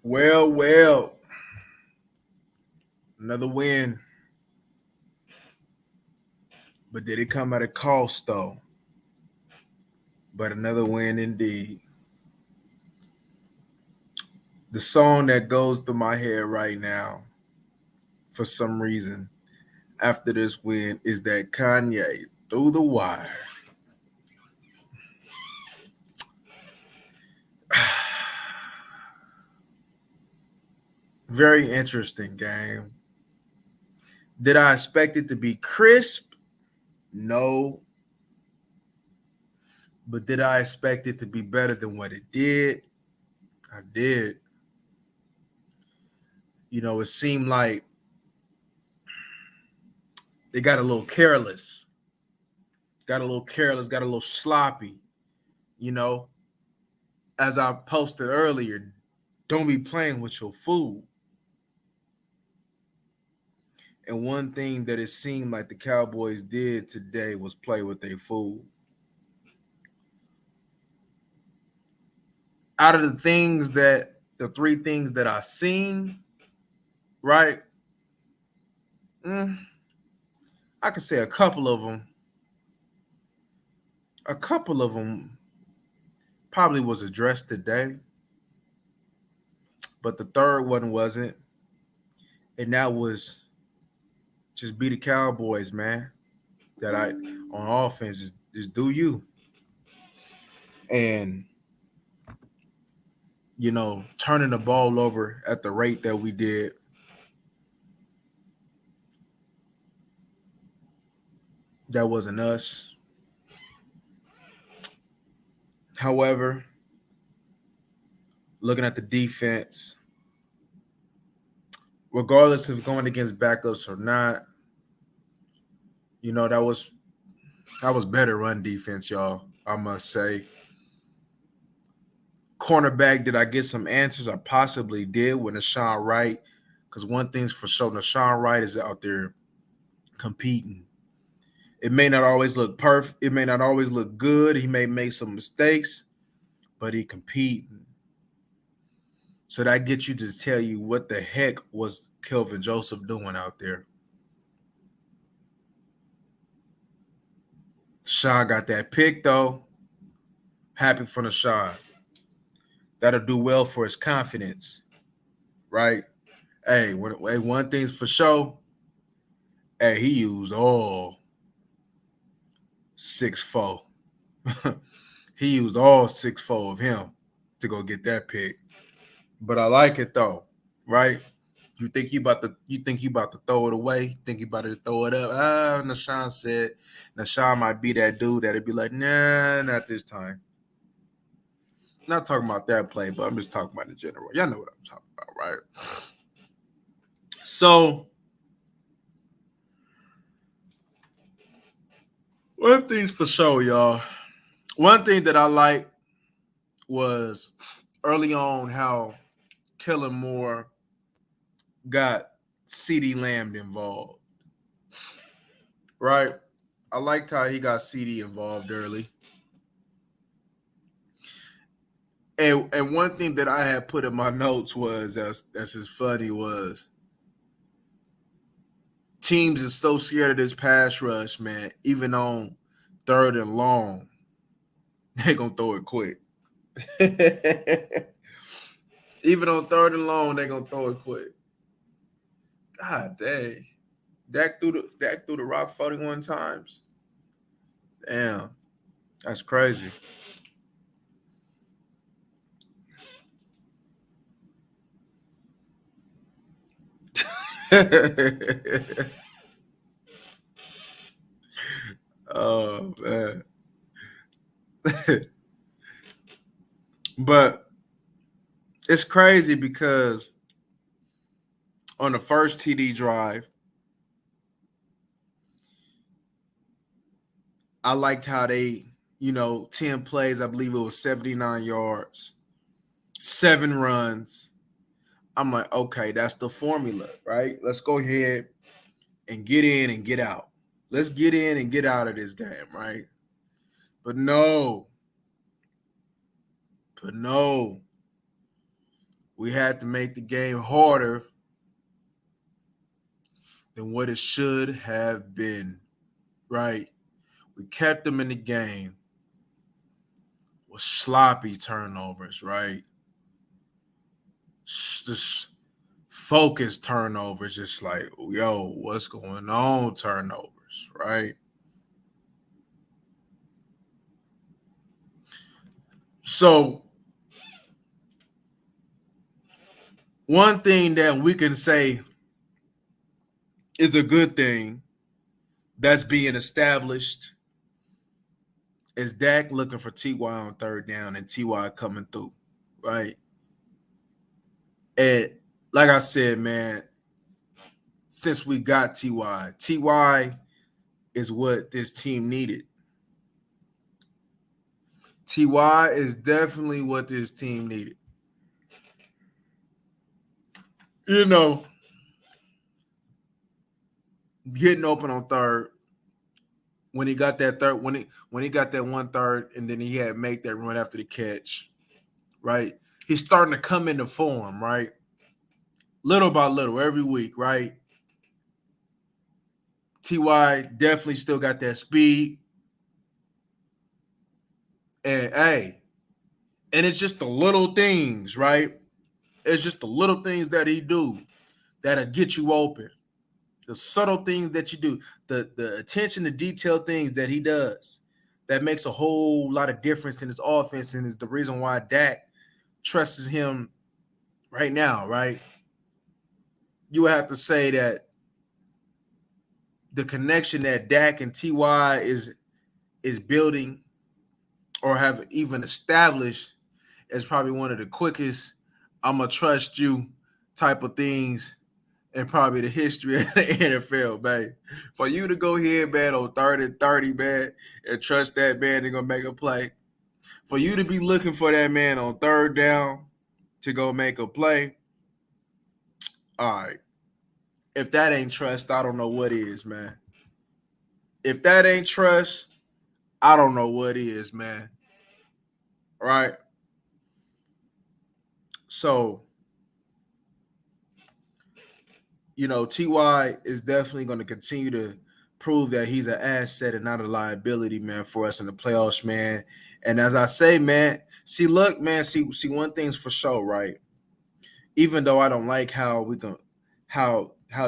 Well, another win, but did it come at a cost though? But another win indeed. The song that goes through my head right now, for some reason, after this win, is that Kanye Through the Wire. Very interesting game. Did I expect it to be crisp? No. But did I expect it to be better than what it did? I did. It seemed like they got a little careless, got a little sloppy. You know, as I posted earlier, don't be playing with your food. And one thing that it seemed like the Cowboys did today was play with their food. Out of the three things that I seen, right? I could say a couple of them. A couple of them probably was addressed today, but the third one wasn't. And that was just be the Cowboys, man. That I on offense just do you. And turning the ball over at the rate that we did. That wasn't us. However, looking at the defense, regardless of going against backups or not, that was better run defense, y'all. I must say. Cornerback, did I get some answers? I possibly did with Nashawn Wright. Because one thing's for sure, Nashawn Wright is out there competing. It may not always look perfect. It may not always look good. He may make some mistakes, but he competing. So that gets you to tell you what the heck was Kelvin Joseph doing out there. Sean got that pick, though. Happy for Nashawn. That'll do well for his confidence, right? Hey, one thing's for sure. Hey, he used all 6'4". He used all 6'4" of him to go get that pick. But I like it though, right? You think you about to throw it away? You think you about to throw it up? Nashawn might be that dude that'd be like, nah, not this time. Not talking about that play, but I'm just talking about the general. Y'all know what I'm talking about, right? So, one thing's for sure, y'all. One thing that I like was early on how Kellen Moore got CeeDee Lamb involved. Right? I liked how he got CD involved early. And one thing that I had put in my notes was that's just funny was teams are so scared of this pass rush, man. Even on 3rd and long, they gonna throw it quick. Even on 3rd and long, they gonna throw it quick. God dang. Dak threw the rock 41 times. Damn. That's crazy. Oh man. But it's crazy because on the first TD drive, I liked how they, 10 plays, I believe it was 79 yards, 7 runs. I'm like, okay, that's the formula, right? Let's go ahead and get in and get out. Let's get in and get out of this game, right? But no. We had to make the game harder than what it should have been, right? We kept them in the game with sloppy turnovers, right? Just focused turnovers, just like, yo, what's going on? Turnovers, right? So, one thing that we can say is a good thing that's being established is Dak looking for Ty on third down and Ty coming through, right? And like I said, man, since we got Ty is what this team needed. Ty is definitely what this team needed. You know, getting open on third when he got that third when he got that 1/3 and then he had make that run after the catch, right? He's starting to come into form, right? Little by little every week, right? Ty definitely still got that speed. And hey, and it's just the little things, right? It's just the little things that he do that'll get you open. The subtle things that you do, the attention to detail things that he does, that makes a whole lot of difference in his offense, and is the reason why Dak trusts him right now, right? You would have to say that the connection that Dak and Ty is building or have even established is probably one of the quickest I'm gonna trust you type of things in probably the history of the NFL, man. For you to go ahead, man, on 30, man, and trust that man they're gonna make a play. For you to be looking for that man on third down to go make a play. All right. If that ain't trust, I don't know what is, man. If that ain't trust, I don't know what is, man. Right? So, Ty is definitely going to continue to prove that he's an asset and not a liability, man, for us in the playoffs, man. And as I say, man, look, man, see, one thing's for sure, right? Even though I don't like how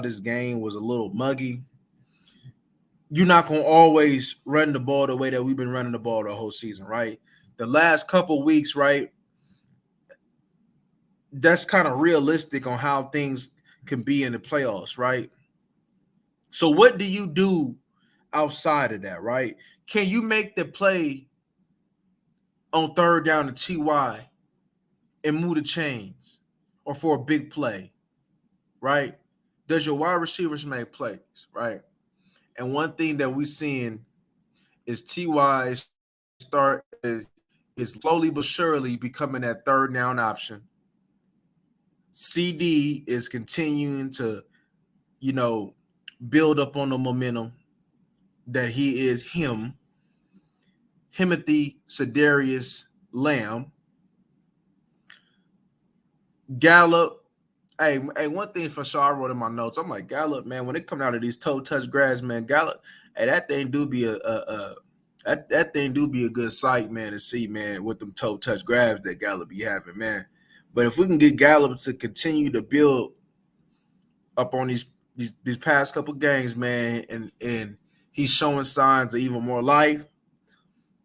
this game was a little muggy, you're not gonna always run the ball the way that we've been running the ball the whole season, right? The last couple weeks, right? That's kind of realistic on how things can be in the playoffs, right? So what do you do outside of that, right? Can you make the play on third down to Ty and move the chains or for a big play, right? Does your wide receivers make plays, right? And one thing that we're seeing is Ty is slowly but surely becoming that third down option. CD is continuing to, build up on the momentum that he is Timothy Sedarius Lamb. Gallup. Hey, one thing for sure I wrote in my notes. I'm like, Gallup, man, when it come out of these toe touch grass, man, Gallup, hey, that thing do be that thing do be a good sight, man, to see, man, with them toe touch grabs that Gallup be having, man. But if we can get Gallup to continue to build up on these past couple games, man, and he's showing signs of even more life,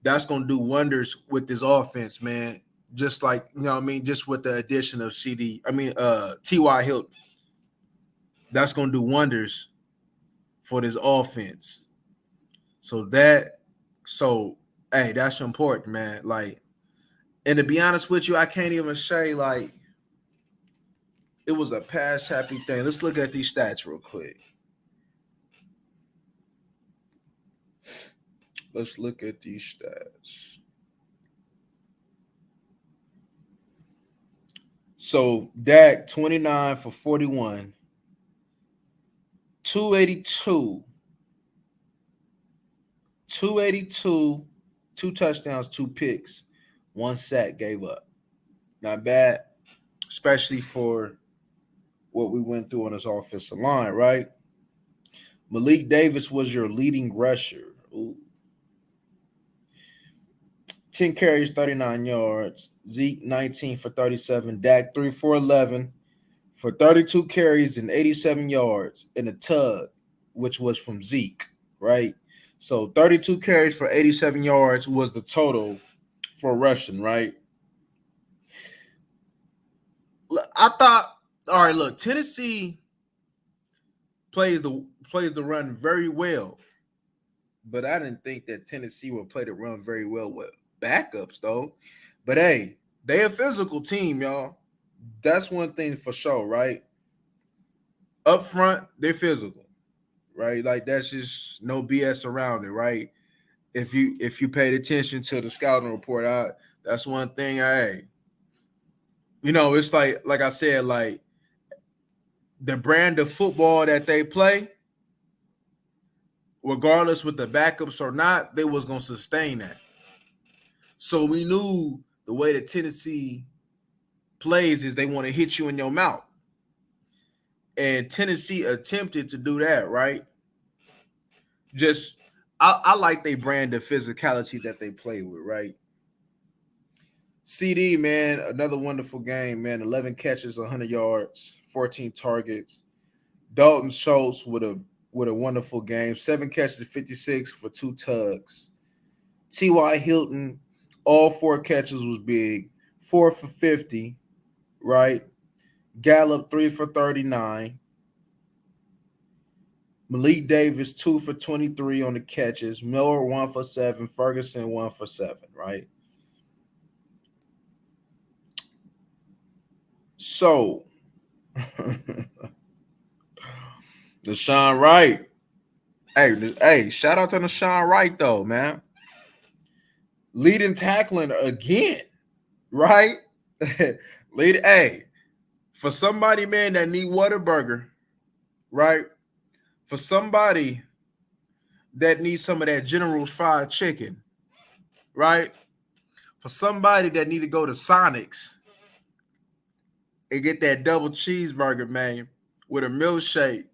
that's gonna do wonders with this offense, man. Just like, just with the addition of T.Y. Hilton. That's gonna do wonders for this offense. So hey, that's important, man. Like, and to be honest with you, I can't even say like it was a pass happy thing. Let's look at these stats real quick. Let's look at these stats. So Dak 29 for 41, 282, 282, 2 touchdowns, 2 picks, 1 sack gave up. Not bad. especially for what we went through on this offensive line, right? Malik Davis was your leading rusher. Ooh. 10 carries, 39 yards. Zeke, 19 for 37. Dak, 3 for 11 for 32 carries and 87 yards in a tug, which was from Zeke, right? So 32 carries for 87 yards was the total for rushing, right? I thought, all right, look, Tennessee plays the run very well, but I didn't think that Tennessee would play the run very well with backups, though. But hey, they a physical team, y'all. That's one thing for sure, right? Up front, they're physical, right? Like that's just no BS around it, right? If you paid attention to the scouting report, that's one thing. Hey, it's like I said, like the brand of football that they play, regardless with the backups or not, they was gonna sustain that. So we knew the way that Tennessee plays is they want to hit you in your mouth. And Tennessee attempted to do that, right? Just I like they brand of physicality that they play with, right? CD, man, another wonderful game, man. 11 catches, 100 yards, 14 targets. Dalton Schultz with a wonderful game. 7 catches, 56 for 2 tugs. T.Y. Hilton, all 4 catches was big. 4 for 50, right? Gallup, 3 for 39. Malik Davis, 2 for 23 on the catches. Miller, 1 for 7. Ferguson, 1 for 7, right? So, Deshaun Wright. Hey, shout out to Deshaun Wright, though, man. Leading tackling again, right? Hey, for somebody, man, that need Whataburger, right? For somebody that needs some of that General's fried chicken, right? For somebody that need to go to Sonic's and get that double cheeseburger, man, with a milkshake.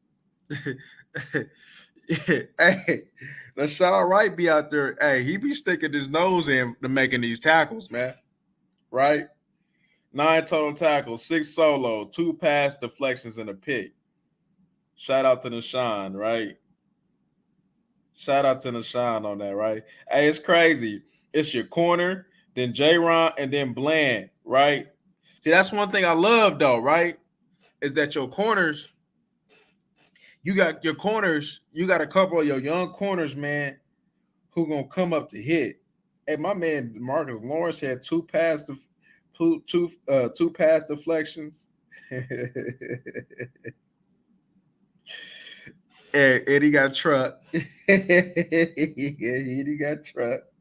Hey, Deshaun Wright be out there. Hey, he be sticking his nose in to making these tackles, man. Right? 9 total tackles, 6 solo, 2 pass deflections, and a pick. Shout out to Deshaun, right? Shout out to Deshaun on that, right? Hey, it's crazy. It's your corner, then J-Ron, and then Bland, right? See, that's one thing I love, though, right? Is that your corners, you got a couple of your young corners, man, who gonna come up to hit. Hey, my man Marcus Lawrence had 2 pass deflections. And he got trucked. He got trucked.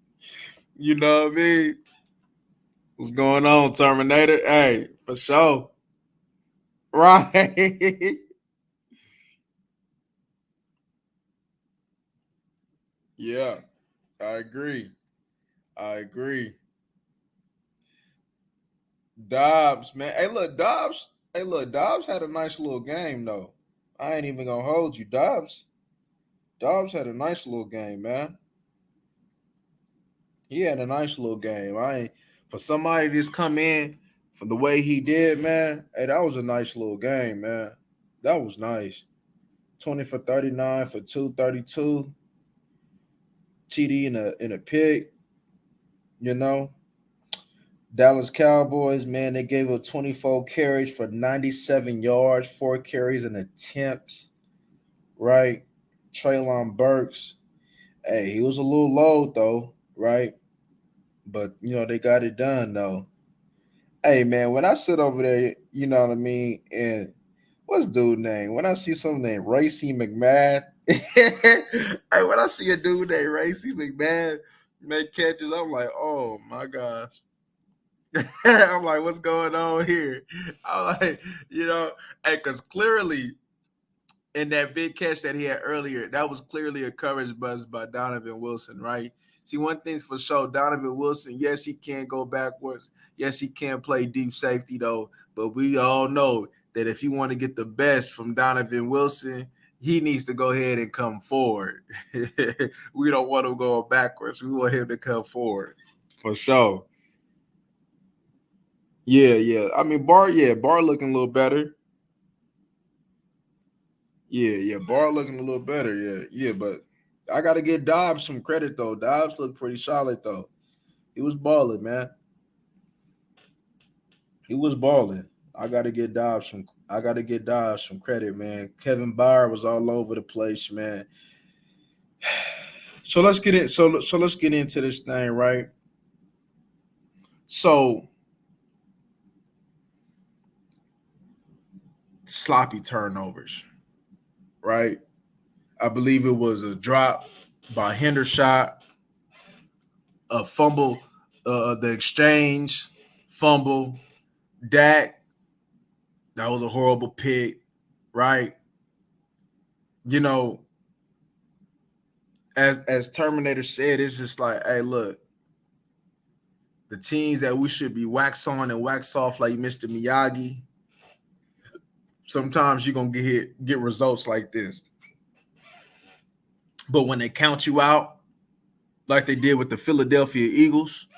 You know what I mean? What's going on, Terminator? Hey, for sure. Right. Yeah, I agree. I agree. Dobbs, man. Hey, look, Dobbs. Hey, look, Dobbs had a nice little game, though. I ain't even gonna hold you. Dobbs had a nice little game, man. He had a nice little game. I ain't for somebody just come in from the way he did, man. Hey, that was a nice little game, man. That was nice. 20 for 39 for 232. TD in a pick, you know. Dallas Cowboys, man, they gave up 24 carries for 97 yards, 4 carries and attempts, right? Traylon Burks, hey, he was a little low though, right? But they got it done though. Hey man, when I sit over there, you know what I mean, and what's dude name? When I see something named Racy McMahon, hey, when I see a dude named Racy McMahon make catches, I'm like, oh my gosh. I'm like, what's going on here? I'm like, hey, because clearly in that big catch that he had earlier, that was clearly a coverage buzz by Donovan Wilson, right? See, one thing's for sure, Donovan Wilson, yes, he can go backwards. Yes, he can play deep safety, though. But we all know that if you want to get the best from Donovan Wilson, he needs to go ahead and come forward. We don't want him going backwards. We want him to come forward. For sure. Yeah. I mean, Barr looking a little better. Yeah. Barr looking a little better. Yeah. But I gotta give Dobbs some credit though. Dobbs looked pretty solid though. He was balling, man. He was balling. I gotta get Dobbs some credit, man. Kevin Byard was all over the place, man. So let's get in. So let's get into this thing, right? So sloppy turnovers, right? I believe it was a drop by Hendershot, a fumble, the exchange, fumble, Dak. That was a horrible pick, right? You know, as Terminator said, it's just like, hey, look, the teams that we should be wax on and wax off like Mr. Miyagi. Sometimes you're gonna get results like this. But when they count you out, like they did with the Philadelphia Eagles,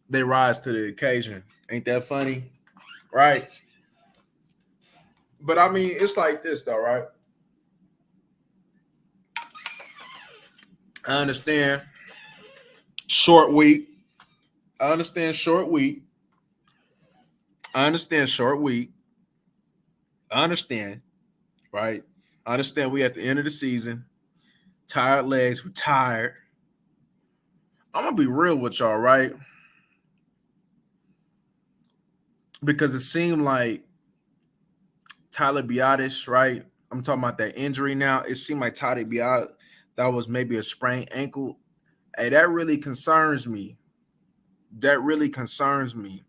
they rise to the occasion. Ain't that funny? Right? But I mean, it's like this though, right? I understand short week. I understand short week. I understand short week. I understand, right? I understand we at the end of the season. Tired legs, we're tired. I'm gonna be real with y'all, right? Because it seemed like Tyler Biadasz, right? I'm talking about that injury now. It seemed like Tyler Biadasz, that was maybe a sprained ankle. Hey, that really concerns me. That really concerns me.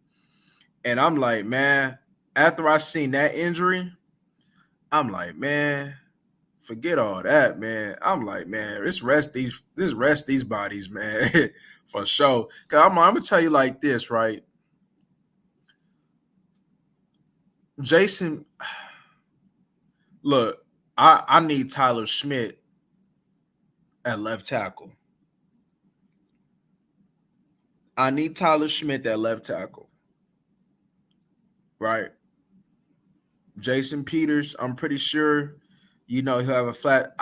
And I'm like, man, after I seen that injury, I'm like, man, forget all that, man. I'm like, man, let's rest these bodies, man, for sure. Cause I'm gonna tell you like this, right? Jason, look, I need Tyler Schmidt at left tackle. I need Tyler Schmidt at left tackle, right? Jason Peters, I'm pretty sure, he'll have a flat.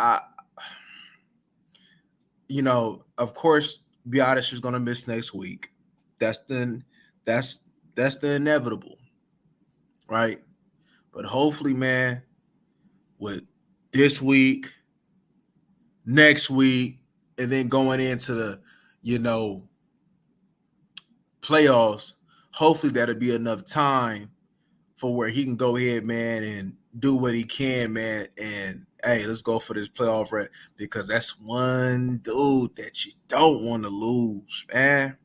Of course, Biadasz is going to miss next week. That's the that's that's the inevitable, right? But hopefully, man, with this week, next week, and then going into the, you know, playoffs, hopefully that'll be enough time for where he can go ahead, man, and do what he can, man. And hey, let's go for this playoff rep because that's one dude that you don't want to lose, man.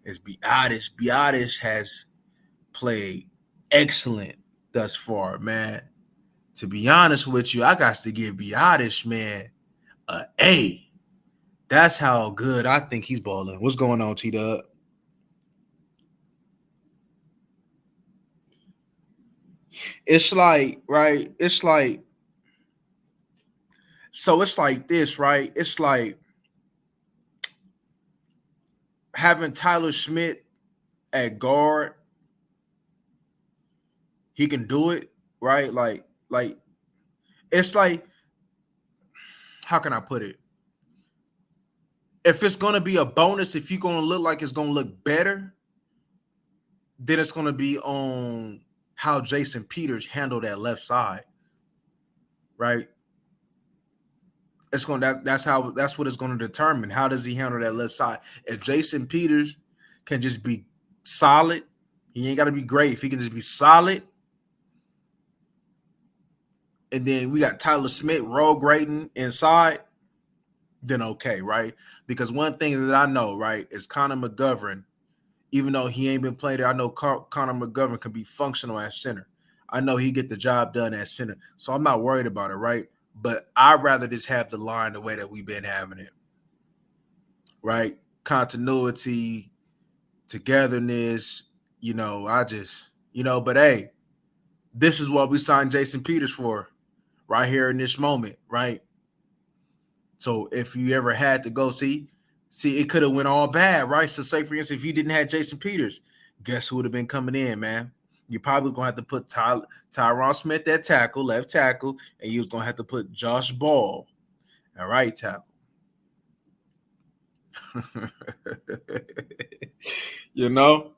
Is Biadasz. Biadasz has played excellent thus far, man. To be honest with you, I got to give Biadasz, man, a A. That's how good I think he's balling. What's going on, T-Dub? It's like, right? It's like this, right? It's like having Tyler Schmidt at guard. He can do it, right? Like it's like, how can I put it? If it's gonna be a bonus, if you're gonna look like it's gonna look better, then it's gonna be on how Jason Peters handled that left side, right? That's what it's going to determine. How does he handle that left side? If Jason Peters can just be solid, he ain't got to be great. If he can just be solid, and then we got Tyler Smith roll grading inside, then okay, right? Because one thing that I know, right, is Connor McGovern. Even though he ain't been played there, I know Connor McGovern can be functional at center. I know he get the job done at center, so I'm not worried about it, right? But I'd rather just have the line the way that we've been having it. right? Continuity, togetherness. But hey, this is what we signed Jason Peters for right here in this moment, right? So if you ever had to go see, it could have went all bad, right? So say for instance, if you didn't have Jason Peters, guess who would have been coming in, man? You're probably gonna have to put Tyron Smith at tackle, left tackle, and you was gonna have to put Josh Ball at right tackle. you know?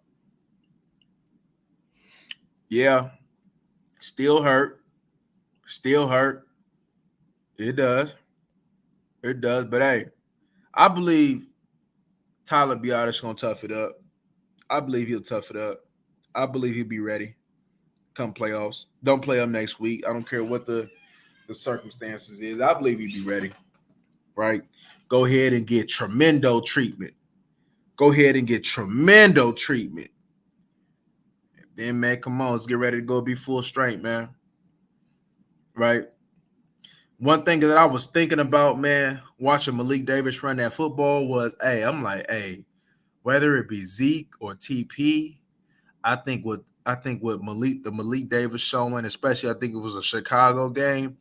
Yeah. Still hurt. Still hurt. It does. It does. But hey, I believe Tyler Biotis gonna tough it up. I believe he'll tough it up. I believe he'll be ready come playoffs. Don't play him next week. I don't care what the circumstances is. I believe he'll be ready. Right? Go ahead and get tremendo treatment. Go ahead and get tremendo treatment. Then man, come on, let's get ready to go be full strength, man. Right? One thing that I was thinking about, man, watching Malik Davis run that football was, I'm like, whether it be Zeke or TP, I think what Malik Davis showing, especially I think it was a Chicago game.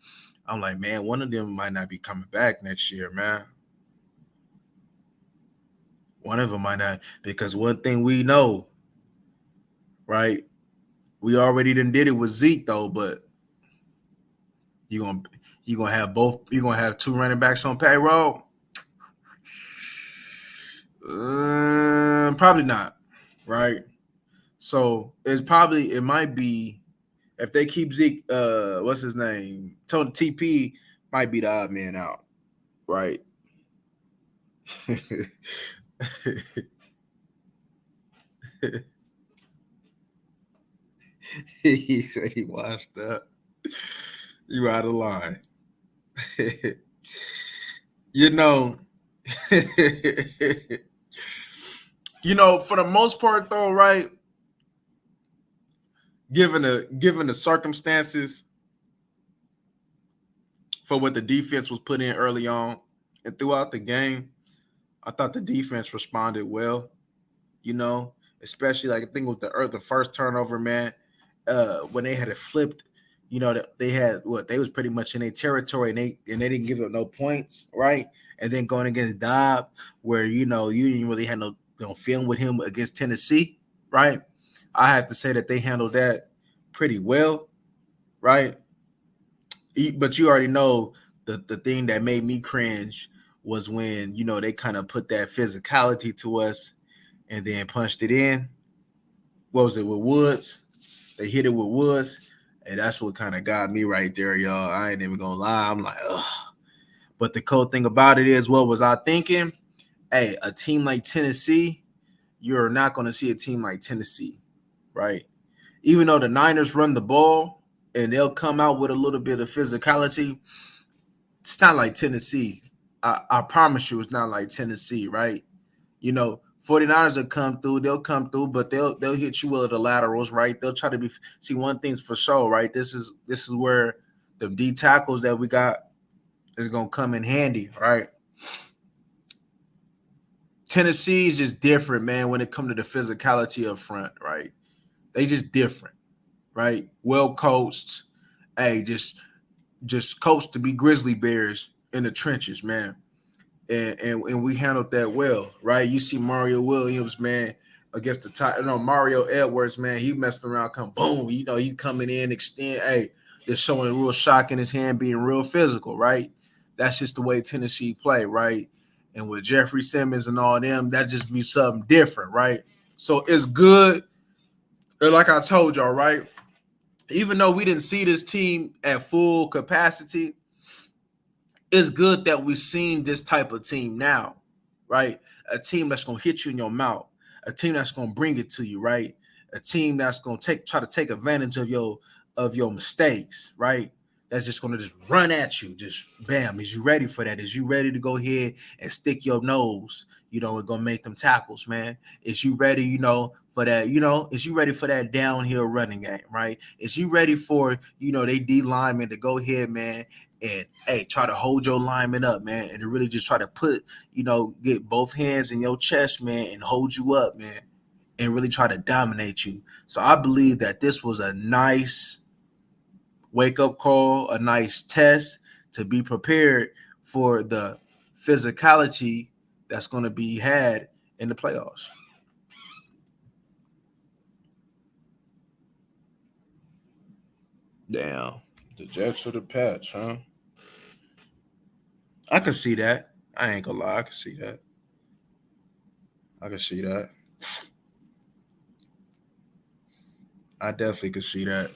I'm like, man, one of them might not be coming back next year, man. One of them might not, because one thing we know, right? We already done did it with Zeke though, but you gonna have both. You gonna have two running backs on payroll. Probably not, right? So it might be if they keep Zeke, what's his name? Tony TP might be the odd man out, right? He said he washed up. You out of line. you know, for the most part though, right? Given the circumstances for what the defense was put in early on and throughout the game, I thought the defense responded well. Especially like I think it was the first turnover, man. When they had it flipped, they had they was pretty much in their territory and they didn't give up no points, right? And then going against Dobb, where you didn't really have no feeling with him against Tennessee, right? I have to say that they handled that pretty well, right? But you already know the thing that made me cringe was when they kind of put that physicality to us and then punched it in. What was it with Woods? They hit it with Woods, and that's what kind of got me right there, y'all. I ain't even gonna lie. I'm like, ugh. But the cool thing about it is, what was I thinking? Hey, a team like Tennessee, you're not gonna see a team like Tennessee, right? Even though the Niners run the ball and they'll come out with a little bit of physicality, it's not like Tennessee. I promise you, it's not like Tennessee, right? 49ers will come through, but they'll hit you with the laterals, right? They'll try to see one thing's for sure, right? This is where the D tackles that we got is gonna come in handy, right? Tennessee is just different, man, when it comes to the physicality up front, right? They just different, right? Well coached. Hey, just coached to be grizzly bears in the trenches, man. And we handled that well, right? You see Mario Williams, man, against the top. Mario Edwards, man, he messing around, come boom. He coming in, extend, just showing real shock in his hand, being real physical, right? That's just the way Tennessee play, right? And with Jeffrey Simmons and all them, that just be something different, right? So it's good. And like I told y'all, right? Even though we didn't see this team at full capacity, it's good that we've seen this type of team now, right? A team that's gonna hit you in your mouth, a team that's gonna bring it to you, right? A team that's gonna try to take advantage of your mistakes, right? That's just gonna just run at you, just bam. Is you ready for that? Is you ready to go ahead and stick your nose? It's gonna make them tackles, man. Is you ready, for that? Is you ready for that downhill running game, right? Is you ready for they D lineman to go ahead, man, and hey, try to hold your lineman up, man, and to really just try to put, get both hands in your chest, man, and hold you up, man, and really try to dominate you. So I believe that this was a nice wake up call, a nice test to be prepared for the physicality that's going to be had in the playoffs. Damn. The Jets or the Pats, huh? I can see that. I ain't gonna lie. I can see that. I can see that. I definitely could see that.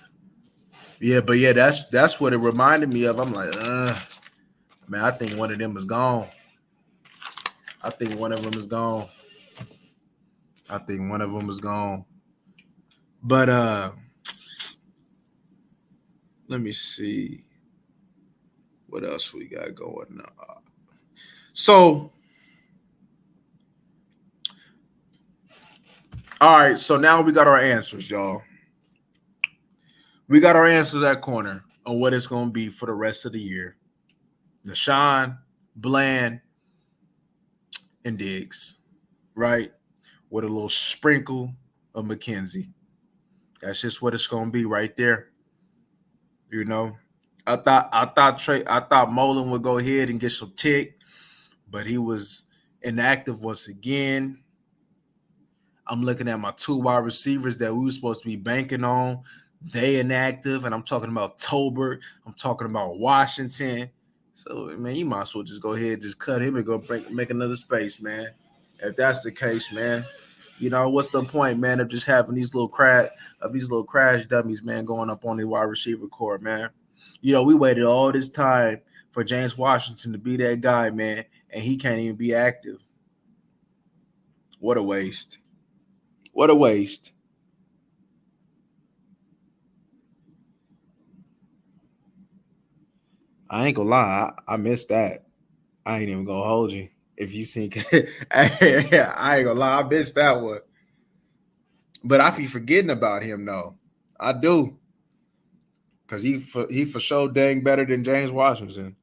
Yeah, but yeah, that's what it reminded me of. I'm like, man, I think one of them is gone. I think one of them is gone. I think one of them is gone. But let me see what else we got going on. So, all right. So now we got our answers, y'all. We got our answers at corner on what it's going to be for the rest of the year. Nashawn, Bland, and Diggs, right? With a little sprinkle of McKenzie. That's just what it's going to be right there. You know, I thought Mullen would go ahead and get some tick, but he was inactive once again. I'm looking at my 2 wide receivers that we were supposed to be banking on. They inactive, and I'm talking about Tolbert. I'm talking about Washington. So, man, you might as well just go ahead and just cut him and go make another space, man. If that's the case, man, what's the point, man, of just having these little crash dummies, man, going up on the wide receiver core, man. We waited all this time for James Washington to be that guy, man, and he can't even be active. What a waste. What a waste. I ain't gonna lie, I missed that. I ain't even gonna hold you. If you seen, I ain't gonna lie, I missed that one. But I be forgetting about him though. I do, cause he for sure dang better than James Washington.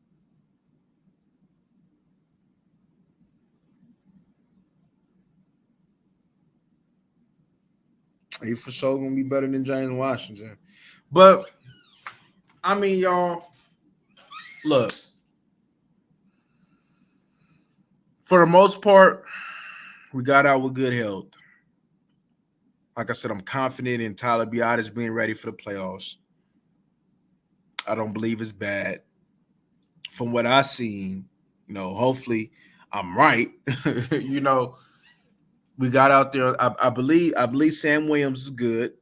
He for sure gonna be better than James Washington. But I mean, y'all, look. For the most part, we got out with good health. Like I said, I'm confident in Tyler Biadasz being ready for the playoffs. I don't believe it's bad. From what I've seen, hopefully I'm right. We got out there. I believe Sam Williams is good.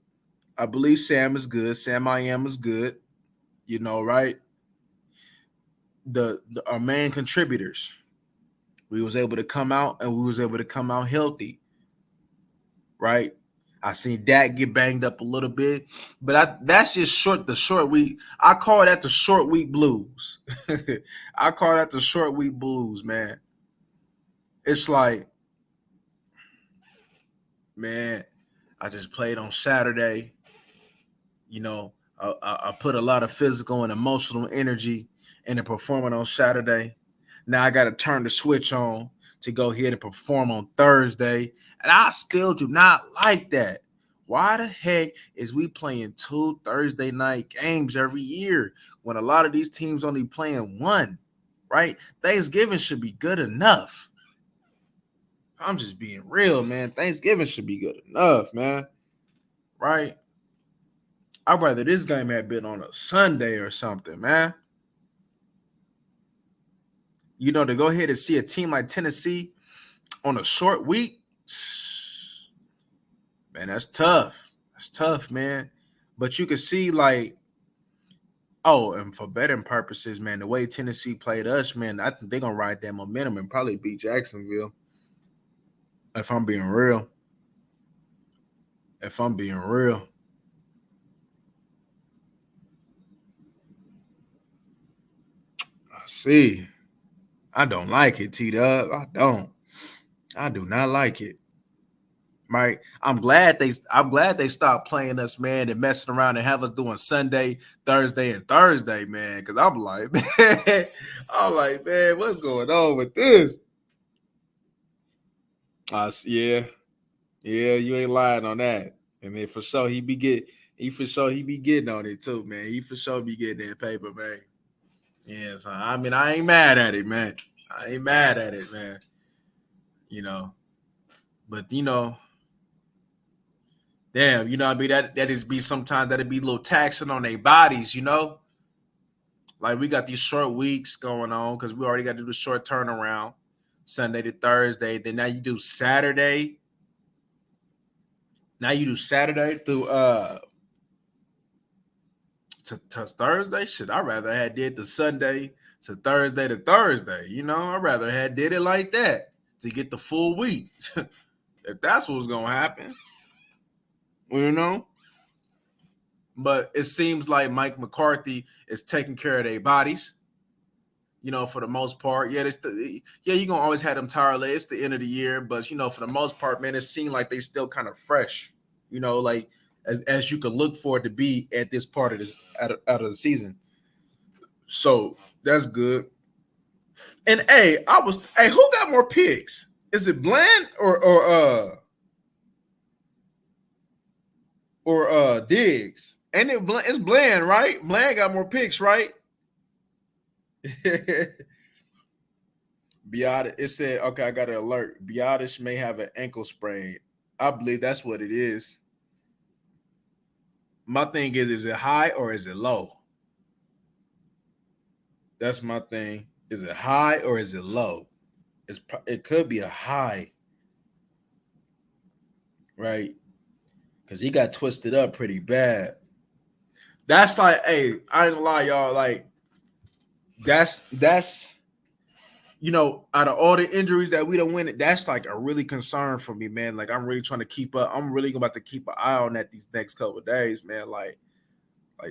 I believe Sam is good. Sam I am is good. Right? Our main contributors. We was able to come out and we was able to come out healthy. Right? I seen Dak get banged up a little bit, but that's just the short week. I call that the short week blues. I call that the short week blues, man. It's like, man, I just played on Saturday. I put a lot of physical and emotional energy into performing on Saturday. Now I got to turn the switch on to go ahead and perform on Thursday. And I still do not like that. Why the heck is we playing 2 Thursday night games every year when a lot of these teams only playing 1, right? Thanksgiving should be good enough. I'm just being real, man. Thanksgiving should be good enough, man. Right? I'd rather this game had been on a Sunday or something, man. To go ahead and see a team like Tennessee on a short week, man, that's tough. That's tough, man. But you can see, like, and for betting purposes, man, the way Tennessee played us, man, I think they're going to ride that momentum and probably beat Jacksonville. If I'm being real. If I'm being real. I see. I don't like it, T-Dub. I don't. I do not like it. right? I'm glad they stopped playing us, man, and messing around and have us doing Sunday, Thursday, and Thursday, man. Because I'm like, man, what's going on with this? Yeah, you ain't lying on that. And then for sure he be getting on it too, man. He for sure be getting that paper, man. Yeah, so I mean, I ain't mad at it, man. I ain't mad at it, man. You know, but damn, I mean that is be sometimes that'd be a little taxing on their bodies, Like we got these short weeks going on because we already got to do the short turnaround, Sunday to Thursday. Then now you do Saturday. Now you do Saturday through to Thursday. Shit, I rather had did the Sunday to Thursday to Thursday. I rather had did it like that to get the full week. If that's what's gonna happen, you know. But it seems like Mike McCarthy is taking care of their bodies, for the most part. Yeah, you're gonna always have them tired legs. It's the end of the year, but for the most part, man, it seemed like they still kind of fresh. Like as you could look for it to be at this part of this out of the season. So that's good. And hey, who got more picks? Is it Bland or Diggs? And it's Bland, right? Bland got more picks, right? Biotis, it said, okay, I got an alert. Biotis may have an ankle sprain. I believe that's what it is. My thing is it high or is it low? That's my thing. Is it high or is it low? It could be a high, right? Because he got twisted up pretty bad. That's like, hey, I ain't gonna lie, y'all. Like, that's out of all the injuries that we don't win, that's like a really concern for me, man. Like, I'm really trying to keep up. I'm really about to keep an eye on that these next couple of days, man. Like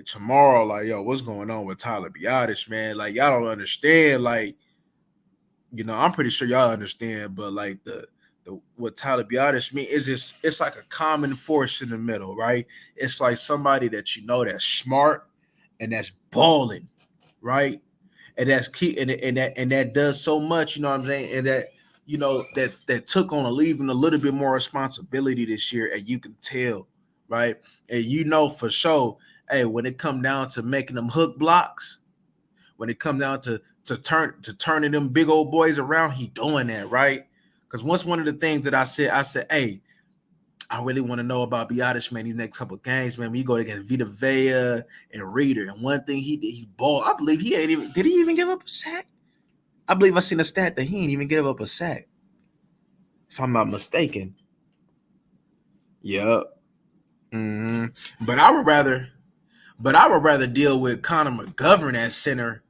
tomorrow, like, yo, what's going on with Tyler Biotis, man? Like, y'all don't understand. Like, I'm pretty sure y'all understand, but like the what Tyler Biotis mean is it's like a common force in the middle, right? It's like somebody that that's smart and that's balling, right? And that's key, and that does so much, you know what I'm saying? And that that took on leaving a little bit more responsibility this year, and you can tell, right? And for sure, hey, when it come down to making them hook blocks, when it come down to turning them big old boys around, he doing that, right? Because once one of the things that I said, hey, I really want to know about Biotis, man, these next couple of games, man. We go against Vita Vea and Reader. And one thing he balled, I believe did he even give up a sack? I believe I seen a stat that he ain't even give up a sack. If I'm not mistaken. Yep. Mm-hmm. But I would rather deal with Connor McGovern at center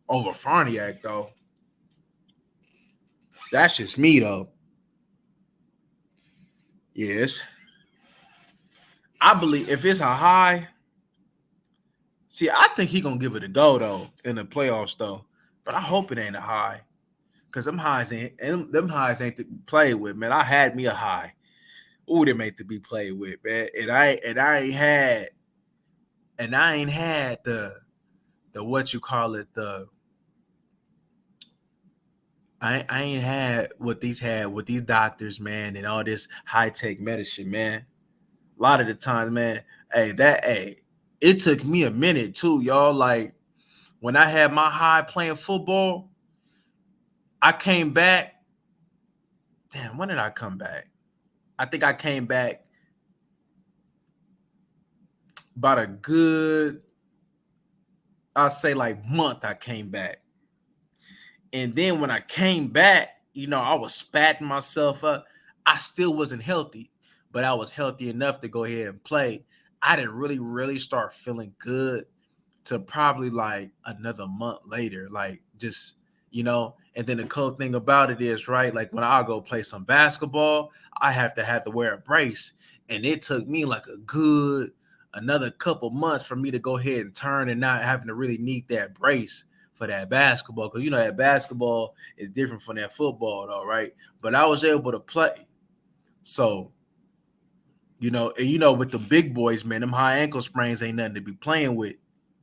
over Farniak, though. That's just me, though. Yes. I believe if it's a high, see, I think he gonna give it a go though in the playoffs though. But I hope it ain't a high. Cause them highs ain't to be played with, man. I had me a high. Ooh, they made to be played with, man. And I ain't had the what you call it, I ain't had what these doctors, man, and all this high-tech medicine, man. A lot of the times, man, it took me a minute too, y'all. Like when I had my high playing football, I came back. Damn, when did I come back? I think I came back about a good, I'll say like month. I came back. And then when I came back, I was spatting myself up. I still wasn't healthy, but I was healthy enough to go ahead and play. I didn't really, really start feeling good to probably like another month later, like just, and then the cool thing about it is, right, like when I go play some basketball, I have to wear a brace. And it took me like another couple months for me to go ahead and turn and not having to really need that brace for that basketball. Because, that basketball is different from that football though, right? But I was able to play. So, and with the big boys, man, them high ankle sprains ain't nothing to be playing with,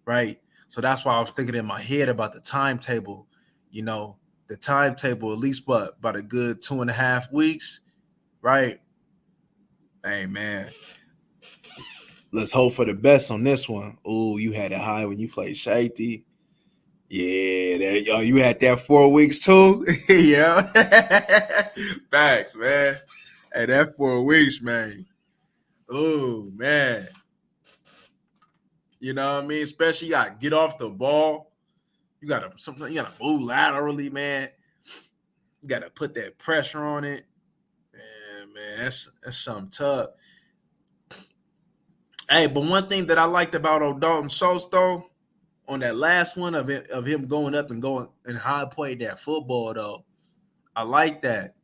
right? So that's why I was thinking in my head about the timetable. You know, the timetable, at least what, about a good 2.5 weeks, right? Hey man, let's hope for the best on this one. Oh, you had it high when you played safety. Yeah, you had that 4 weeks too. Yeah, facts, man. Hey, that 4 weeks, man. Oh man, you know what I mean. Especially you got to get off the ball. You gotta move laterally, man. You got to put that pressure on it. Man, that's something tough. Hey, but one thing that I liked about Dalton Schultz though, on that last one of him going up and going and high playing that football though, I like that.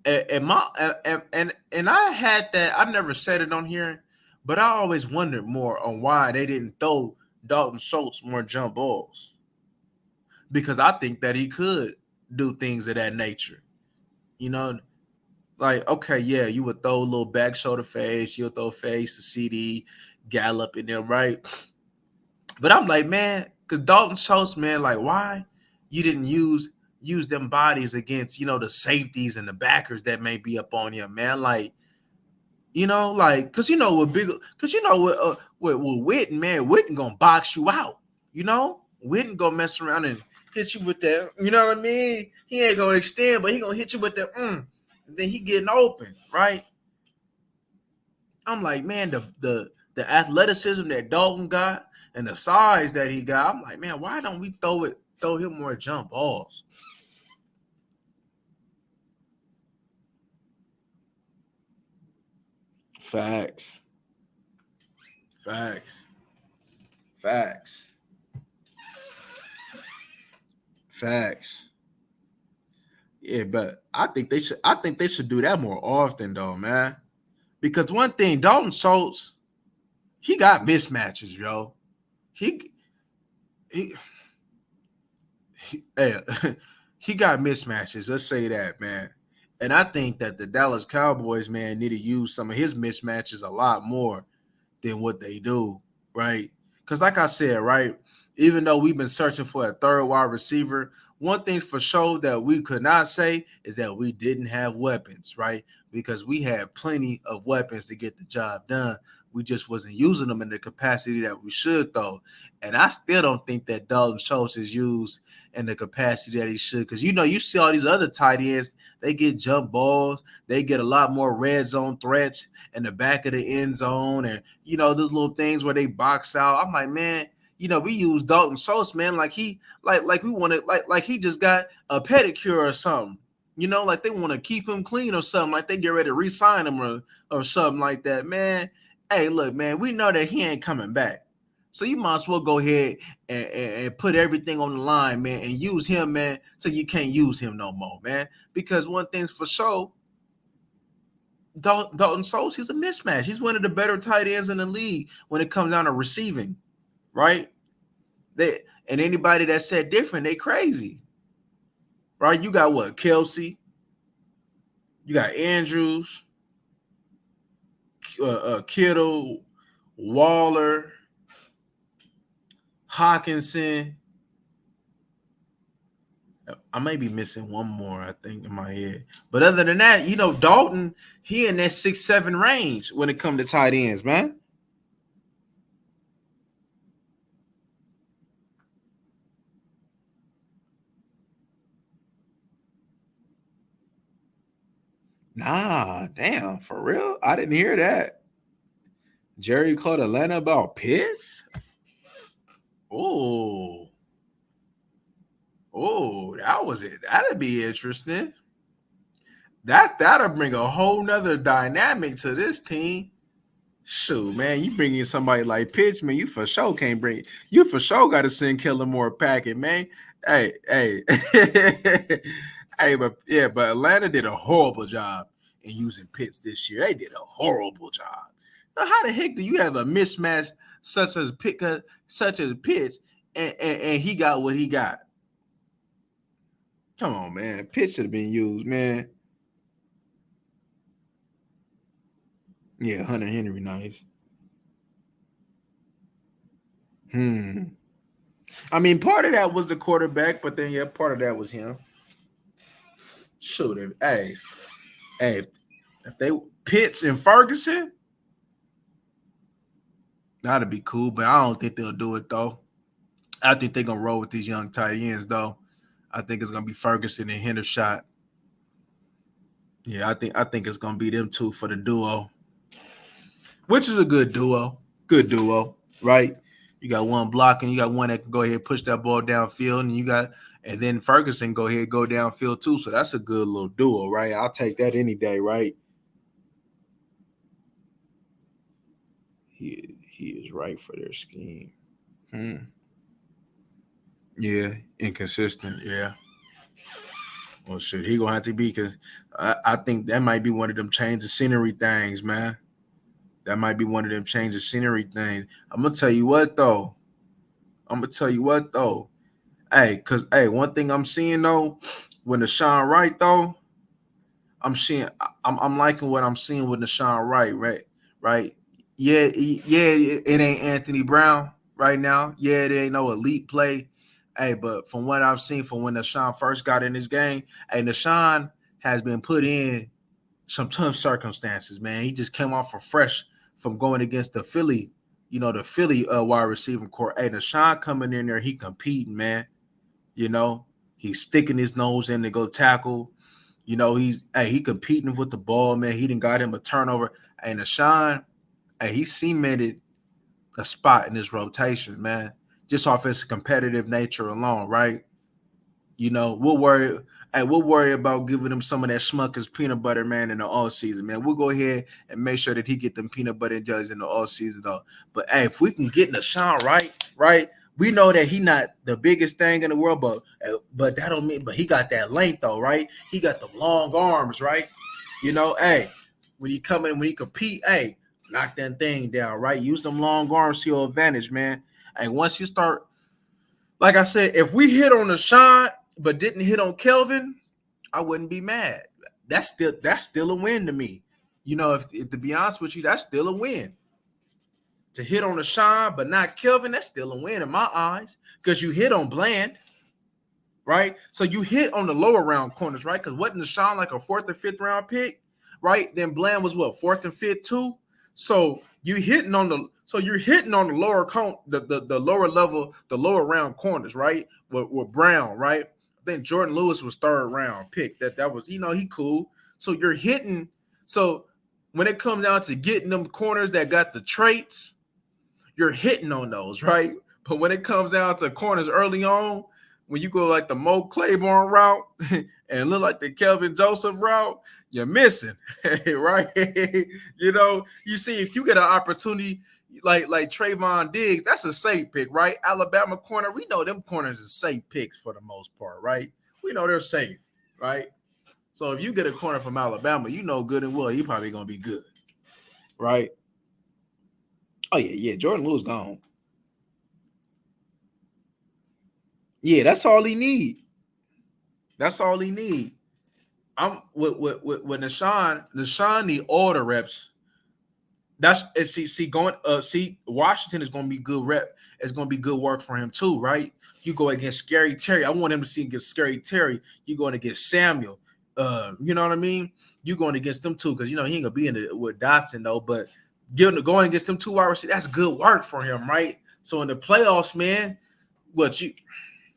And I had that. I never said it on here, but I always wondered more on why they didn't throw Dalton Schultz more jump balls, because I think that he could do things of that nature. You know, like okay, yeah, you would throw a little back shoulder face, you'll throw face to CD, Gallup in there, right? But I'm like, man, because Dalton Schultz, man, like, why you didn't use them bodies against the safeties and the backers that may be up on you, man? Like, like, because with Witten, man, Witten gonna box you out. Witten gonna mess around and hit you with that. You know what I mean? He ain't gonna extend, but he gonna hit you with that. And then he getting open, right? I'm like, man, the athleticism that Dalton got and the size that he got, I'm like, man, why don't we throw him more jump balls? Facts. Facts. Facts. Facts. Yeah, but I think they should do that more often though, man. Because one thing, Dalton Schultz, he got mismatches, yo. He he Hey, he got mismatches. Let's say that, man. And I think that the Dallas Cowboys, man, need to use some of his mismatches a lot more than what they do, right? Because, like I said, right, even though we've been searching for a third wide receiver, one thing for sure that we could not say is that we didn't have weapons, right? Because we had plenty of weapons to get the job done. We just wasn't using them in the capacity that we should, though. And I still don't think that Dalton Schultz is used in the capacity that he should. Because you see all these other tight ends, they get jump balls, they get a lot more red zone threats in the back of the end zone, and those little things where they box out. I'm like, man, we use Dalton Schultz, man, like he like we want to like he just got a pedicure or something. Like they want to keep him clean or something, like they get ready to re-sign him or something like that, man. Hey, look, man, we know that he ain't coming back. So you might as well go ahead and put everything on the line, man, and use him, man, so you can't use him no more, man. Because one thing's for sure, Dalton Schultz, he's a mismatch. He's one of the better tight ends in the league when it comes down to receiving, right? And anybody that said different, they crazy, right? You got what? Kelsey, you got Andrews, Kittle, Waller, Hawkinson. I may be missing one more, I think, in my head. But other than that, Dalton, he in that 6-7 range when it comes to tight ends, man. Nah, damn, for real? I didn't hear that. Jerry called Atlanta about Pitts? Oh, that was it. That'd be interesting. That'll bring a whole nother dynamic to this team. Shoot, man, you bring in somebody like Pitts, man, you for sure can't bring. You for sure got to send Killer more packet, man. Hey, hey, but Atlanta did a horrible job in using Pitts this year. They did a horrible job. Now, how the heck do you have a mismatch such as Pitts, and he got what he got? Come on, man. Pitts should have been used, man. Yeah, Hunter Henry, nice. Hmm. I mean, part of that was the quarterback, but then yeah, part of that was him. Shoot, hey, if they Pitts and Ferguson, that'd be cool. But I don't think they'll do it though. I think they're gonna roll with these young tight ends though. I think it's gonna be Ferguson and Hendershot. Yeah, I think it's gonna be them two for the duo, which is a good duo. Good duo, right? You got one blocking, you got one that can go ahead and push that ball downfield, and then Ferguson go ahead and go downfield too. So that's a good little duo, right? I'll take that any day, right? He is right for their scheme. Hmm. Yeah, inconsistent. Yeah. Well, shit, he gonna have to be because I think that might be one of them change of scenery things, man. That might be one of them change of scenery things. I'm gonna tell you what though. I'm gonna tell you what though. Hey, cause hey, one thing I'm seeing though, when Deshaun Wright though, I'm liking what I'm seeing with Deshaun Wright, right? Right? Yeah, it ain't Anthony Brown right now. Yeah, it ain't no elite play. Hey, but from what I've seen from when Deshaun first got in this game, hey, Deshaun has been put in some tough circumstances, man. He just came off fresh from going against the Philly, the Philly wide receiving core. Hey, Deshaun coming in there, he competing, man. You know, he's sticking his nose in to go tackle. He competing with the ball, man. He didn't got him a turnover. And Deshaun, he cemented a spot in this rotation, man. Just off his competitive nature alone, right? We'll worry. Hey, we'll worry about giving him some of that Smucker's peanut butter, man, in the all season, man. We'll go ahead and make sure that he get them peanut butter and jellies in the all season, though. But hey, if we can get Deshaun right, we know that he not the biggest thing in the world, but that don't mean. But he got that length, though, right? He got the long arms, right? Hey, when he compete, hey, knock that thing down, right? Use them long arms to your advantage, man. Hey, once you start, like I said, if we hit on Deshaun but didn't hit on Kelvin, I wouldn't be mad. That's still a win to me. If to be honest with you, that's still a win. To hit on Deshaun but not Kelvin, that's still a win in my eyes because you hit on Bland, right? So you hit on the lower round corners, right? Because wasn't Deshaun like a fourth or fifth round pick, right? Then Bland was what, fourth and fifth too. So you're hitting on the lower the lower level, the lower round corners, right? With Brown, right? I think Jordan Lewis was third round pick. That was, he cool. So you're hitting. So when it comes down to getting them corners that got the traits, you're hitting on those, right? But when it comes down to corners early on, when you go like the Mo Claiborne route and look like the Kelvin Joseph route, you're missing, right? You see, if you get an opportunity like Trayvon Diggs, that's a safe pick, right? Alabama corner, we know them corners are safe picks for the most part, right? We know they're safe, right? So if you get a corner from Alabama, you know good and well, you're probably gonna be good, right? Oh yeah, Jordan Lewis gone. Yeah, that's all he need. That's all he need. I'm with Nashawn. Nashawn need all the reps. That's see going Washington is going to be good rep. It's going to be good work for him too, right? You go against Scary Terry. I want him to see against Scary Terry. You going against Samuel. You know what I mean? You going against them too because he ain't gonna be with Dotson though. But going against them two wide receivers, that's good work for him, right? So in the playoffs, man, what you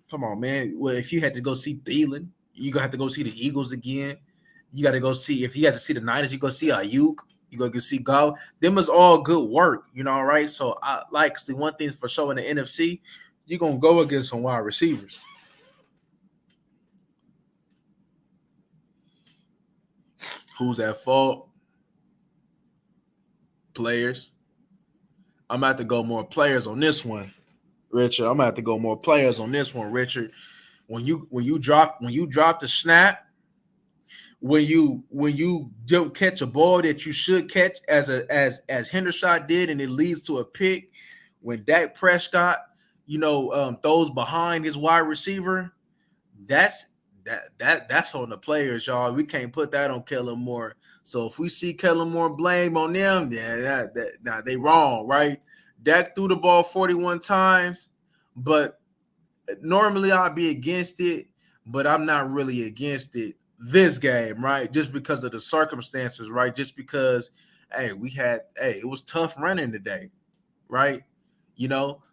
come on, man. Well, if you had to go see Thielen, you gonna have to go see the Eagles again. You got to go see if you had to see the Niners, you go see Ayuk. You go see Goff. Them is all good work, right? So I like the one thing for sure in the NFC, you're gonna go against some wide receivers. Who's at fault? Players. I'm gonna have to go more players on this one, Richard. I'm gonna have to go more players on this one, Richard. When you drop the snap, when you don't catch a ball that you should catch as Hendershot did, and it leads to a pick. When Dak Prescott, throws behind his wide receiver, that's on the players, y'all. We can't put that on Kellen Moore. So if we see Kellen Moore blame on them, yeah, nah, they wrong, right? Dak threw the ball 41 times, but normally I'd be against it, but I'm not really against it this game, right? Just because of the circumstances, right? Just because, hey, it was tough running today, right? You know,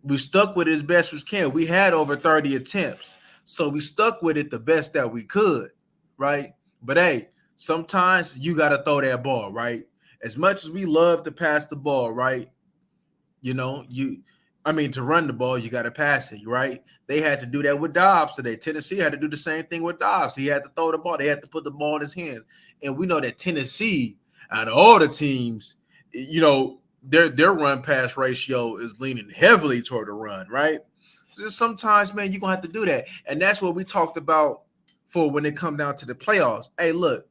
we stuck with it as best we can. We had over 30 attempts. So we stuck with it the best that we could, right? But hey, sometimes you got to throw that ball, right? As much as we love to pass the ball, right? You know, to run the ball, you got to pass it, right? They had to do that with Dobbs today. Tennessee had to do the same thing with Dobbs. He had to throw the ball. They had to put the ball in his hands. And we know that Tennessee, out of all the teams, their run pass ratio is leaning heavily toward the run, right? Just sometimes, man, you're gonna have to do that. And that's what we talked about for when it come down to the playoffs. Hey, look,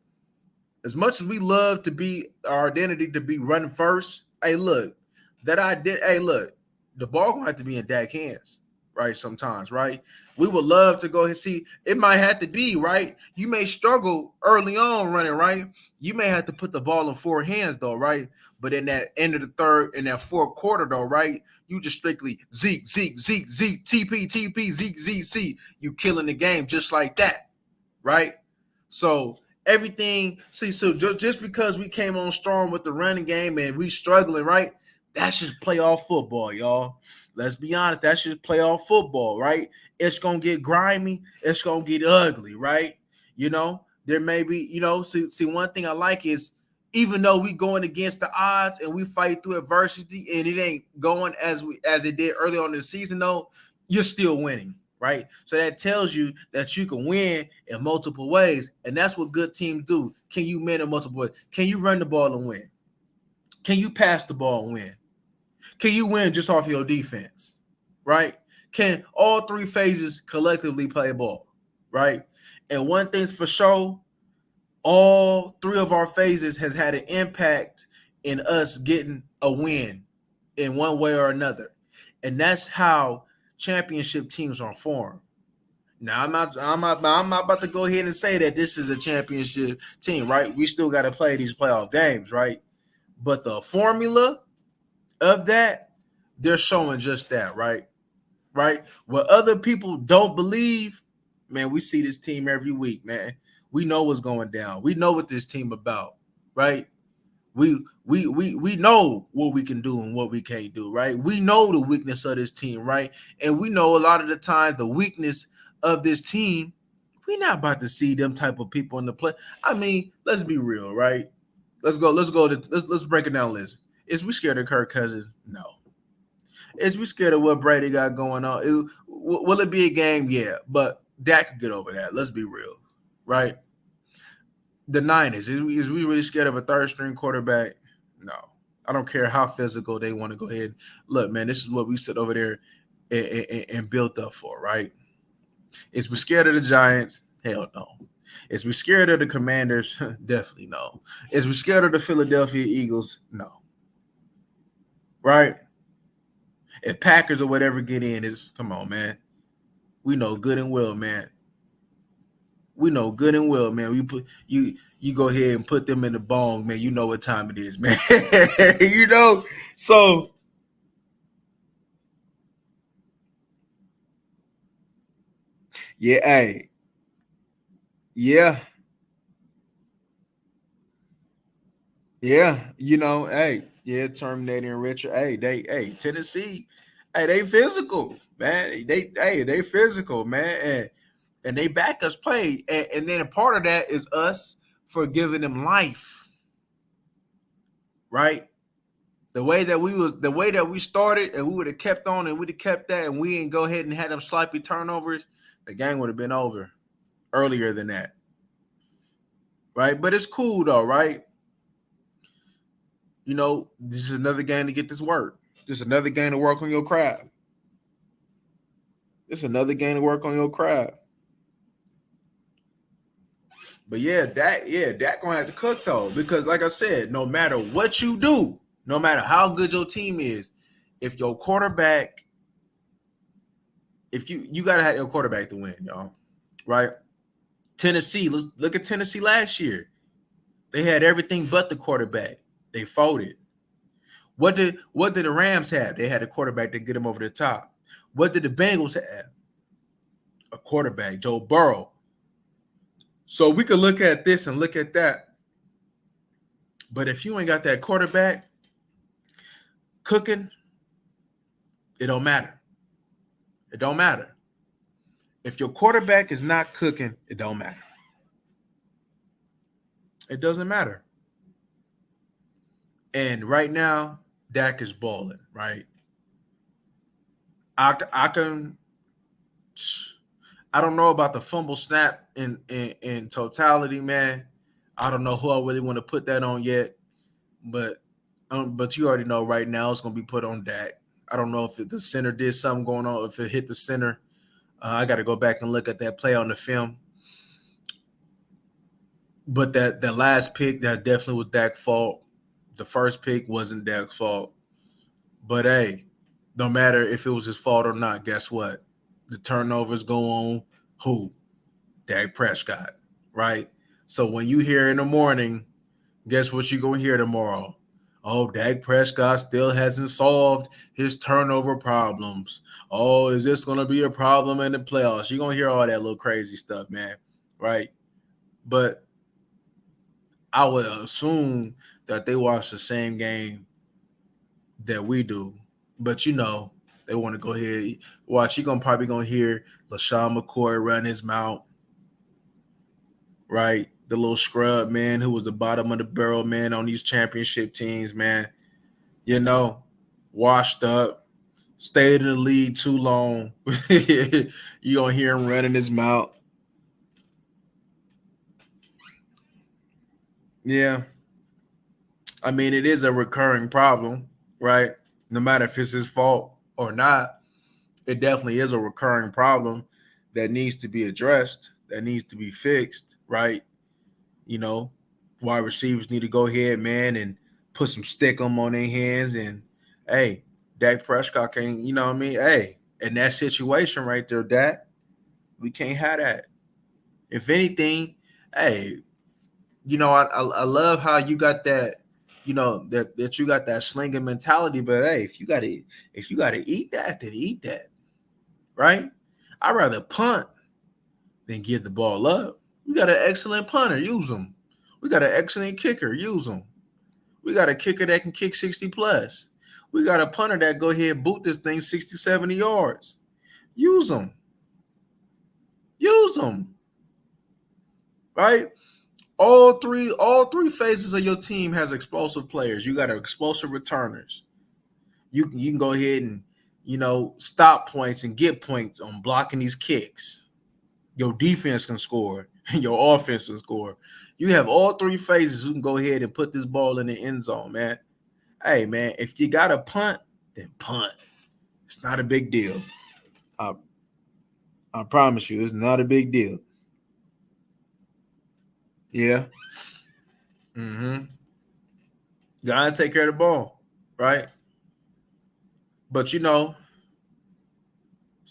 as much as we love to be our identity to be running first, hey, look, the ball gonna have to be in Dak's hands, right? Sometimes, right? We would love to go ahead and see. It might have to be right. You may struggle early on running, right? You may have to put the ball in four hands, though, right? But in that end of the third, in that fourth quarter, though, right? You just strictly Zeke, Zeke, Zeke, Zeke, TP, TP, Zeke, Zeke, Zeke. You killing the game just like that, right? So everything, so just because we came on strong with the running game and we struggling, right? That's just playoff football, y'all. Let's be honest. That's just playoff football, right? It's gonna get grimy. It's gonna get ugly, right? There may be, see, one thing I like is even though we going against the odds and we fight through adversity and it ain't going as it did early on in the season, though, you're still winning, right? So that tells you that you can win in multiple ways, and that's what good teams do. Can you win in multiple ways? Can you run the ball and win? Can you pass the ball and win? Can you win just off your defense, right? Can all three phases collectively play ball, right? And one thing's for sure, all three of our phases has had an impact in us getting a win in one way or another. And that's how championship teams are formed. Now I'm not about to go ahead and say that this is a championship team, right? We still got to play these playoff games, right? But the formula of that, they're showing just that, right? Right? What other people don't believe, man, we see this team every week, man. We know what's going down. We know what this team about, right? We know what we can do and what we can't do, right? We know the weakness of this team, right? And we know a lot of the times the weakness of this team, we're not about to see them type of people in the play. I mean, let's be real, right? Let's break it down, Liz. Is we scared of Kirk Cousins? No. Is we scared of what Brady got going on? Will it be a game? Yeah, but Dak could get over that. Let's be real, right? The Niners, is we really scared of a third string quarterback? No. I don't care how physical they want to go ahead. Look, man, this is what we sit over there and built up for, right? Is we scared of the Giants? Hell no. Is we scared of the Commanders? Definitely no. Is we scared of the Philadelphia Eagles? No. Right? If Packers or whatever get in, come on, man. We know good and well, man. We know good and well, man. We put you go ahead and put them in the bong, man. You know what time it is, man. So yeah, hey, yeah, yeah. Hey, yeah, Terminator and Richard. Tennessee, hey, they physical, man. They physical, man, and they back us play, and then a part of that is us for giving them life, right? The way that we started, and we would have kept on, and we'd have kept that, and we didn't go ahead and had them sloppy turnovers, the game would have been over earlier than that, right? But it's cool though, right? This is another game to get this work. Just another game to work on your craft. It's another game to work on your craft. But Dak gonna have to cook though, because like I said, no matter what you do, no matter how good your team is, if your quarterback, if you gotta have your quarterback to win, y'all, right? Tennessee, let's look at Tennessee last year. They had everything but the quarterback. They folded. What did the Rams have? They had a quarterback to get them over the top. What did the Bengals have? A quarterback, Joe Burrow. So we could look at this and look at that. But if you ain't got that quarterback cooking, it don't matter. It don't matter. If your quarterback is not cooking, it don't matter. It doesn't matter. And right now, Dak is balling, right? I can I don't know about the fumble snap in totality, man. I don't know who I really want to put that on yet, but you already know right now it's gonna be put on Dak. I don't know if the center did something going on, if it hit the center. I got to go back and look at that play on the film. But that last pick, that definitely was Dak's fault. The first pick wasn't Dak's fault. But hey, no matter if it was his fault or not, guess what? The turnovers go on who? Dak Prescott, right? So when you hear in the morning, guess what you're going to hear tomorrow? Oh, Dak Prescott still hasn't solved his turnover problems. Oh, is this going to be a problem in the playoffs? You're going to hear all that little crazy stuff, man, right? But I would assume that they watch the same game that we do. But they want to go ahead watch. You're probably gonna hear LaShawn McCoy run his mouth, right? The little scrub man who was the bottom of the barrel man on these championship teams, man. Washed up, stayed in the league too long. You gonna hear him running his mouth. Yeah. I mean, it is a recurring problem, right? No matter if it's his fault or not, it definitely is a recurring problem that needs to be addressed, that needs to be fixed, right? You know, wide receivers need to go ahead, man, and put some stick on their hands. And hey, Dak Prescott can't, you know what I mean? Hey, in that situation right there, Dak, we can't have that. If anything, hey, I love how you got that, that you got that slinging mentality. But hey, if you gotta eat that, then eat that, right? I'd rather punt than give the ball up. We got an excellent punter, use them. We got an excellent kicker, use them. We got a kicker that can kick 60 plus. We got a punter that go ahead and boot this thing 60, 70 yards. Use them. Use them. Right? All three phases of your team has explosive players. You got explosive returners. You can go ahead and stop points and get points on blocking these kicks. Your defense can score, and your offense can score. You have all three phases who can go ahead and put this ball in the end zone, man. Hey, man, if you got to punt, then punt. It's not a big deal. I promise you, it's not a big deal. Yeah. Mm-hmm. Gotta take care of the ball, right? But it's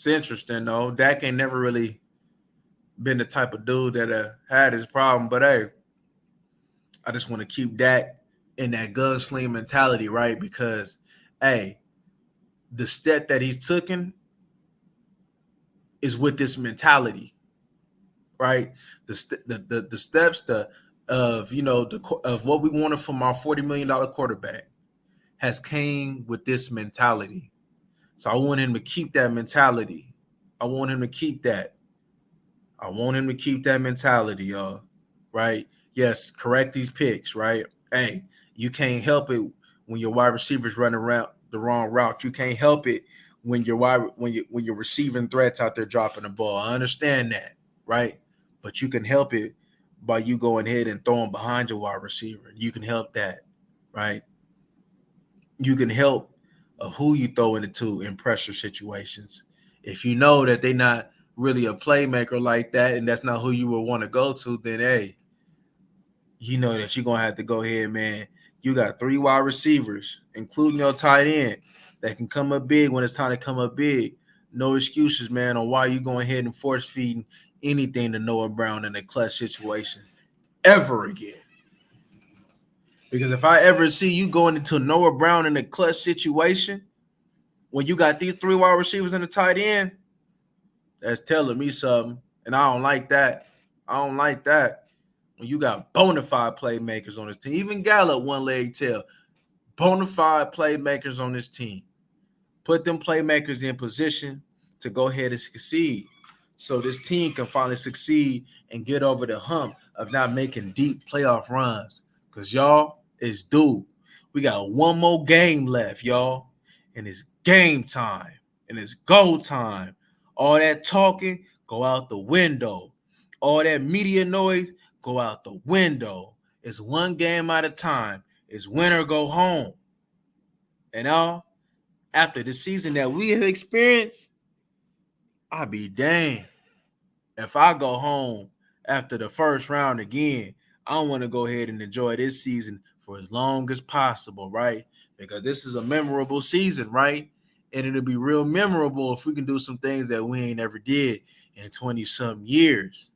interesting though. Dak ain't never really been the type of dude that had his problem. But hey, I just want to keep Dak in that gunsling mentality, right? Because hey, the step that he's taken is with this mentality, right? The steps of what we wanted from our $40 million quarterback has came with this mentality. So I want him to keep that mentality. I want him to keep that. I want him to keep that mentality, y'all. Right? Yes, correct these picks, right? Hey, you can't help it when your wide receivers running around the wrong route. You can't help it when you're receiving threats out there dropping the ball. I understand that, right? But you can help it by you going ahead and throwing behind your wide receiver. You can help that, right? You can help who you throw it to in pressure situations. If you know that they're not really a playmaker like that, and that's not who you would want to go to, then hey, you know that you're gonna have to go ahead, man. You got 3 wide receivers, including your tight end, that can come up big when it's time to come up big. No excuses, man, on why you going ahead and force feeding anything to Noah Brown in a clutch situation ever again. Because if I ever see you going into Noah Brown in a clutch situation, when you got these 3 wide receivers in the tight end, that's telling me something. And I don't like that. I don't like that. When you got bona fide playmakers on this team, even Gallup one leg tail, bona fide playmakers on this team. Put them playmakers in position to go ahead and succeed. So this team can finally succeed and get over the hump of not making deep playoff runs. Because y'all, it's due. We got one more game left, y'all. And it's game time. And it's go time. All that talking, go out the window. All that media noise, go out the window. It's one game at a time. It's win or go home. And all after the season that we have experienced, I'll be damned if I go home after the first round again. I want to go ahead and enjoy this season for as long as possible, right? Because this is a memorable season, right? And it'll be real memorable if we can do some things that we ain't ever did in 20-something years.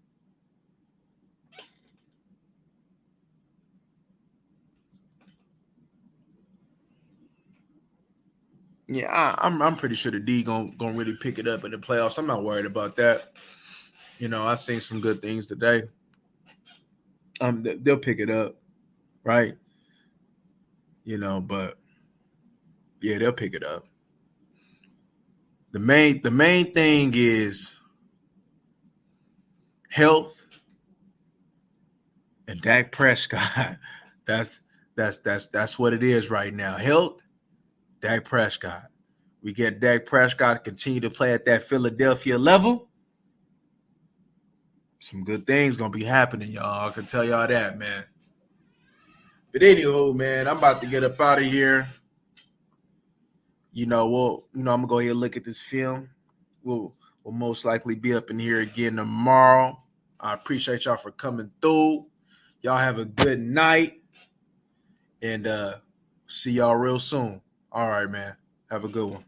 Yeah, I'm pretty sure the D gonna really pick it up in the playoffs. I'm not worried about that. I've seen some good things today. They'll pick it up, right? But yeah, they'll pick it up. The main thing is health and Dak Prescott. That's what it is right now. Health, Dak Prescott. We get Dak Prescott to continue to play at that Philadelphia level. Some good things gonna be happening, y'all. I can tell y'all that, man. But anywho, man, I'm about to get up out of here. I'm gonna go ahead and look at this film. We'll most likely be up in here again tomorrow. I appreciate y'all for coming through. Y'all have a good night, and see y'all real soon. All right, man. Have a good one.